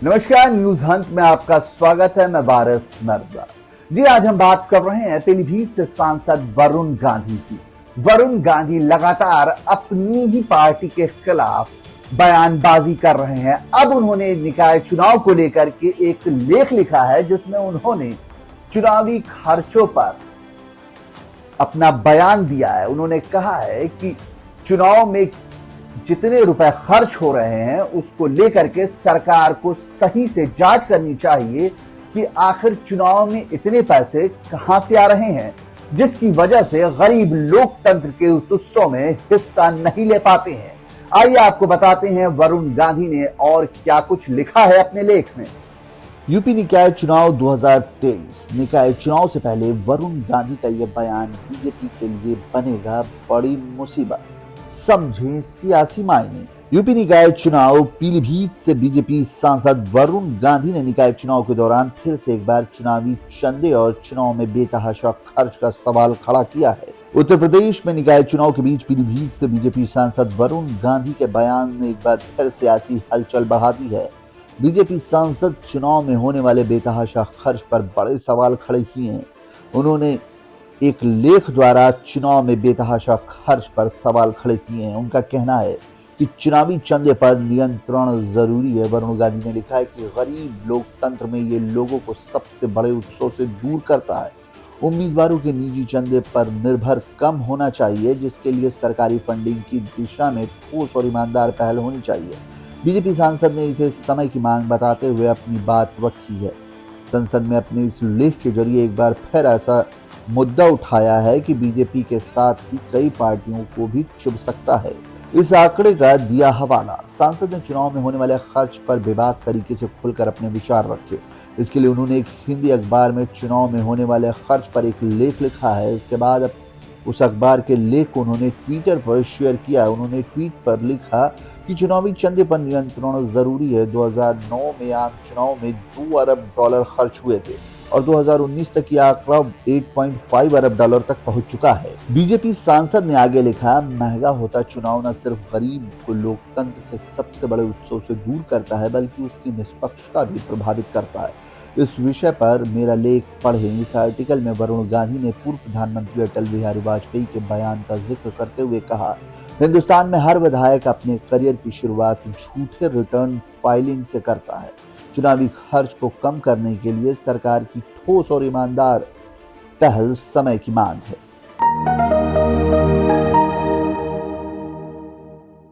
नमस्कार, news Hunt में आपका स्वागत है। मैं बारिस मिर्जा। जी, आज हम बात कर रहे हैं पीलीभीत से सांसद वरुण गांधी की। वरुण गांधी लगातार अपनी ही पार्टी के खिलाफ बयानबाजी कर रहे हैं। अब उन्होंने निकाय चुनाव को लेकर के एक लेख लिखा है जिसमें उन्होंने चुनावी खर्चों पर अपना बयान दिया है। उन्होंने कहा है कि चुनाव में जितने रुपए खर्च हो रहे हैं उसको लेकर के सरकार को सही से जांच करनी चाहिए कि आखिर चुनाव में इतने पैसे कहां से आ रहे हैं, जिसकी वजह से गरीब लोकतंत्र के उत्सव में हिस्सा नहीं ले पाते हैं। आइए आपको बताते हैं वरुण गांधी ने और क्या कुछ लिखा है अपने लेख में। यूपी निकाय चुनाव 2023 निकाय चुनाव से पहले वरुण गांधी का यह बयान बीजेपी के लिए बनेगा बड़ी मुसीबत, समझे सियासी मायने। यूपी निकाय चुनाव पीलीभीत से बीजेपी सांसद वरुण गांधी ने निकाय चुनाव के दौरान फिर से एक बार चुनावी चंदे और चुनाव में बेतहाशा खर्च का सवाल खड़ा किया है। उत्तर प्रदेश में निकाय चुनाव के बीच पीलीभीत से बीजेपी सांसद वरुण गांधी के बयान ने एक बार फिर सियासी हलचल बढ़ा दी है। बीजेपी सांसद चुनाव में होने वाले बेतहाशा खर्च पर बड़े सवाल खड़े किए हैं। उन्होंने एक लेख द्वारा चुनाव में बेतहाशा खर्च पर सवाल खड़े किए हैं। उनका कहना है कि चुनावी चंदे पर नियंत्रण जरूरी है। वरुण गांधी ने लिखा है कि गरीब लोकतंत्र में ये लोगों को सबसे बड़े उत्सव से दूर करता है। उम्मीदवारों के निजी चंदे पर निर्भर कम होना चाहिए, जिसके लिए सरकारी फंडिंग की दिशा में ठोस और ईमानदार पहल होनी चाहिए। बीजेपी सांसद ने इसे समय की मांग बताते हुए अपनी बात रखी है। संसद में अपने इस लेख के जरिए एक बार फिर ऐसा मुद्दा उठाया है कि बीजेपी के साथ ही कई पार्टियों को भी चुभ सकता है। इस आंकड़े का दिया हवाला। सांसद ने चुनाव में होने वाले खर्च पर बेबाक तरीके से खुलकर अपने विचार रखे। इसके लिए उन्होंने एक हिंदी अखबार में चुनाव में होने वाले खर्च पर एक लेख लिखा है। इसके बाद उस अखबार के लेख को उन्होंने ट्विटर पर शेयर किया। उन्होंने ट्वीट पर लिखा कि चुनावी चंदे पर नियंत्रण जरूरी है। 2009 में आम चुनाव में $2 अरब खर्च हुए थे और 2019 तक यह आंकड़ा $8.5 अरब तक पहुंच चुका है। बीजेपी सांसद ने आगे लिखा, महंगा होता चुनाव न सिर्फ गरीब को लोकतंत्र के सबसे बड़े उत्सव से दूर करता है, बल्कि उसकी निष्पक्षता भी प्रभावित करता है। इस विषय पर मेरा लेख पढ़ें। इस आर्टिकल में वरुण गांधी ने पूर्व प्रधानमंत्री अटल बिहारी वाजपेयी के बयान का जिक्र करते हुए कहा, हिंदुस्तान में हर विधायक अपने करियर की शुरुआत झूठे रिटर्न फाइलिंग से करता है। चुनावी खर्च को कम करने के लिए सरकार की ठोस और ईमानदार पहल समय की मांग है।